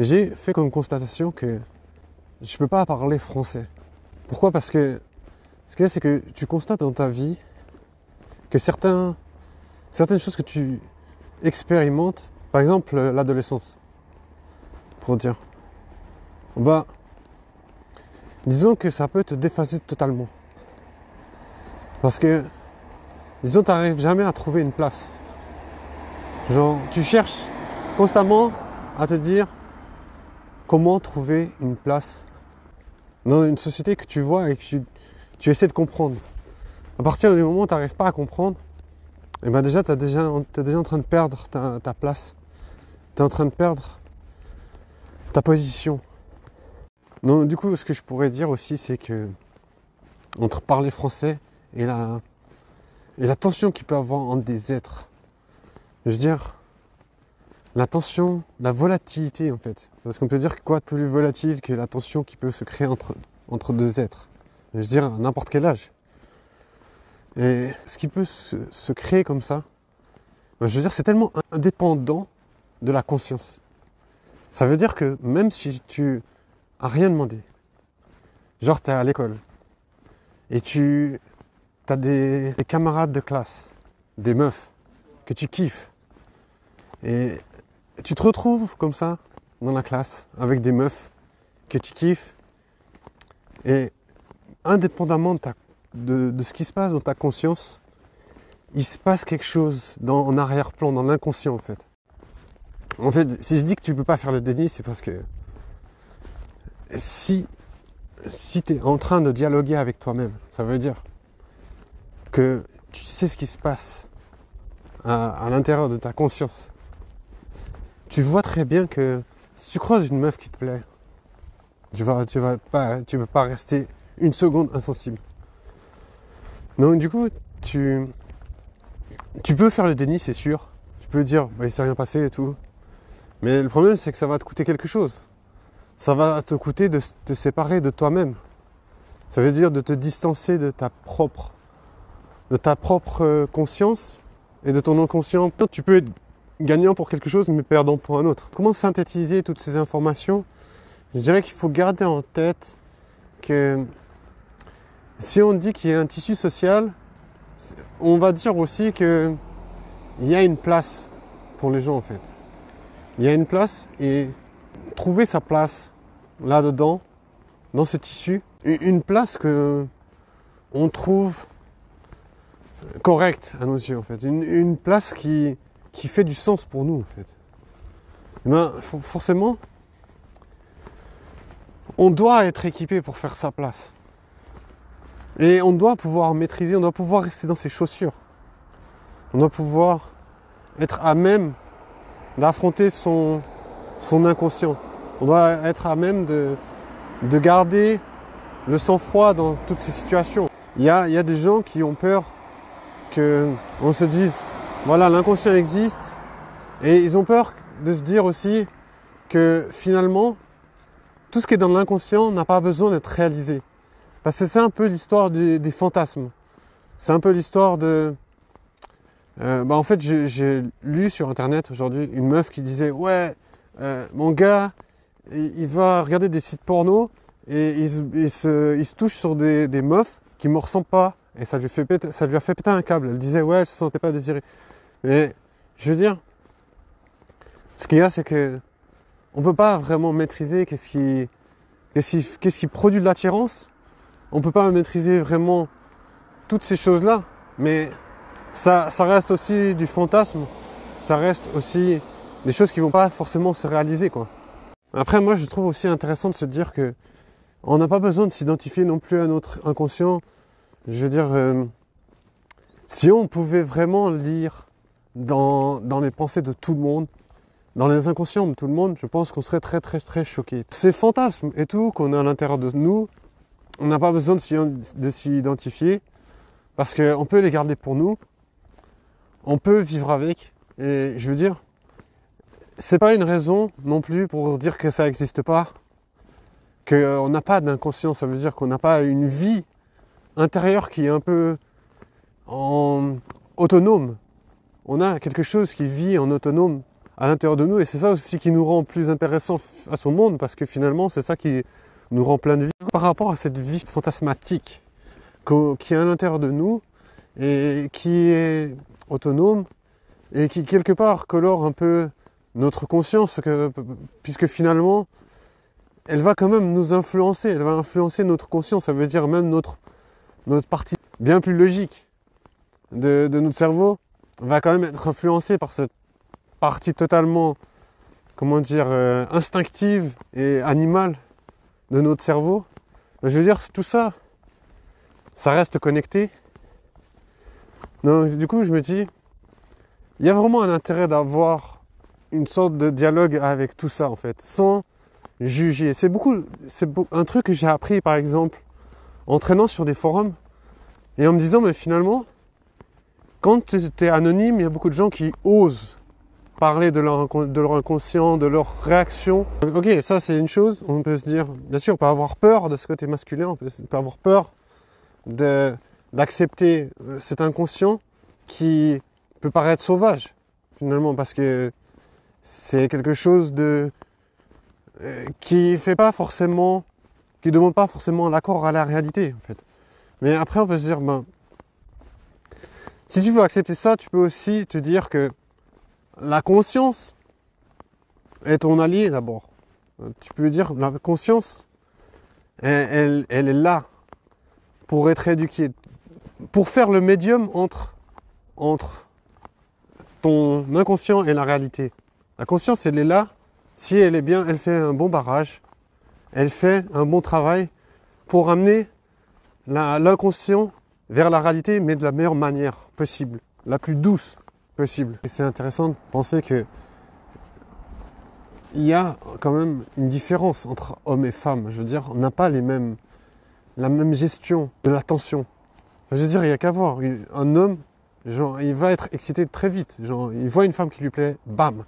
j'ai fait comme constatation que je peux pas parler français. Pourquoi? Parce que ce qu'il y a, c'est que tu constates dans ta vie que certaines choses que tu expérimentes, par exemple l'adolescence, pour dire, bah, disons que ça peut te déphaser totalement. Parce que, disons, tu n'arrives jamais à trouver une place. Genre, tu cherches constamment à te dire comment trouver une place dans une société que tu vois et que tu essaies de comprendre. À partir du moment où tu n'arrives pas à comprendre, et ben déjà, tu es déjà en train de perdre ta place. Tu es en train de perdre ta position. Donc, du coup, ce que je pourrais dire aussi, c'est que entre parler français et la tension qu'il peut y avoir entre des êtres, je veux dire, la tension, la volatilité en fait. Parce qu'on peut dire que quoi de plus volatile que la tension qui peut se créer entre deux êtres. Je veux dire, à n'importe quel âge. Et ce qui peut se créer comme ça, je veux dire, c'est tellement indépendant de la conscience. Ça veut dire que même si tu n'as rien demandé, genre tu es à l'école, et tu as des camarades de classe, des meufs, que tu kiffes, et tu te retrouves comme ça dans la classe avec des meufs que tu kiffes, et indépendamment de ce qui se passe dans ta conscience, il se passe quelque chose en arrière-plan, dans l'inconscient en fait. En fait, si je dis que tu peux pas faire le déni, c'est parce que si tu es en train de dialoguer avec toi-même, ça veut dire que tu sais ce qui se passe à l'intérieur de ta conscience. Tu vois très bien que si tu croises une meuf qui te plaît, tu peux pas rester une seconde insensible. Donc du coup, tu peux faire le déni, c'est sûr. Tu peux dire, bah, il s'est rien passé et tout. Mais le problème, c'est que ça va te coûter quelque chose. Ça va te coûter de te séparer de toi-même. Ça veut dire de te distancer de ta propre conscience et de ton inconscient. Tu peux être gagnant pour quelque chose, mais perdant pour un autre. Comment synthétiser toutes ces informations? Je dirais qu'il faut garder en tête que si on dit qu'il y a un tissu social, on va dire aussi qu'il y a une place pour les gens en fait. Il y a une place et trouver sa place là-dedans, dans ce tissu, une place que on trouve correcte à nos yeux en fait, une place qui fait du sens pour nous en fait. Et ben, forcément, on doit être équipé pour faire sa place. Et on doit pouvoir maîtriser, on doit pouvoir rester dans ses chaussures. On doit pouvoir être à même d'affronter son inconscient. On doit être à même de garder le sang-froid dans toutes ces situations. Il y a des gens qui ont peur qu'on se dise, voilà, l'inconscient existe. Et ils ont peur de se dire aussi que finalement, tout ce qui est dans l'inconscient n'a pas besoin d'être réalisé. Parce que c'est un peu l'histoire des fantasmes. C'est un peu l'histoire de... en fait, j'ai lu sur internet aujourd'hui une meuf qui disait « Ouais, mon gars, il va regarder des sites porno et il se touche sur des meufs qui ne me ressemblent pas. » Et ça lui a fait péter un câble. Elle disait « Ouais, elle ne se sentait pas désirée. » Mais je veux dire, ce qu'il y a, c'est que on ne peut pas vraiment maîtriser qu'est-ce qui produit de l'attirance. On ne peut pas maîtriser vraiment toutes ces choses-là, mais ça reste aussi du fantasme, ça reste aussi des choses qui ne vont pas forcément se réaliser, quoi. Après, moi, je trouve aussi intéressant de se dire que on n'a pas besoin de s'identifier non plus à notre inconscient. Je veux dire, si on pouvait vraiment lire dans les pensées de tout le monde, dans les inconscients de tout le monde, je pense qu'on serait très très très choqués. Ces fantasmes et tout qu'on a à l'intérieur de nous, on n'a pas besoin de s'y identifier parce qu'on peut les garder pour nous, on peut vivre avec. Et je veux dire, c'est pas une raison non plus pour dire que ça n'existe pas, qu'on n'a pas d'inconscient. Ça veut dire qu'on n'a pas une vie intérieure qui est un peu autonome. On a quelque chose qui vit en autonome à l'intérieur de nous, et c'est ça aussi qui nous rend plus intéressants à ce monde, parce que finalement, c'est ça qui nous rend plein de vie. Par rapport à cette vie fantasmatique qui est à l'intérieur de nous, et qui est autonome, et qui quelque part colore un peu notre conscience, puisque finalement, elle va quand même nous influencer, elle va influencer notre conscience, ça veut dire même notre partie bien plus logique de notre cerveau va quand même être influencée par cette partie totalement, comment dire, instinctive et animale de notre cerveau. Je veux dire, tout ça, ça reste connecté. Donc, du coup, je me dis, il y a vraiment un intérêt d'avoir une sorte de dialogue avec tout ça, en fait, sans juger. C'est un truc que j'ai appris, par exemple, en traînant sur des forums et en me disant, mais finalement, quand tu es anonyme, il y a beaucoup de gens qui osent parler de leur inconscient, de leur réaction. Ok, ça c'est une chose, on peut se dire, bien sûr, on peut avoir peur de ce côté masculin, on peut avoir peur d'accepter cet inconscient qui peut paraître sauvage, finalement, parce que c'est quelque chose qui fait pas forcément, qui demande pas forcément l'accord à la réalité, en fait. Mais après, on peut se dire, ben, si tu veux accepter ça, tu peux aussi te dire que la conscience est ton allié d'abord. Tu peux dire, la conscience, elle est là pour être éduquée, pour faire le médium entre ton inconscient et la réalité. La conscience, elle est là. Si elle est bien, elle fait un bon barrage. Elle fait un bon travail pour amener l'inconscient vers la réalité, mais de la meilleure manière possible, la plus douce possible. Et c'est intéressant de penser que il y a quand même une différence entre hommes et femmes. Je veux dire, on n'a pas la même gestion de l'attention. Je veux dire, il n'y a qu'à voir. Un homme, genre, il va être excité très vite. Genre, il voit une femme qui lui plaît, bam,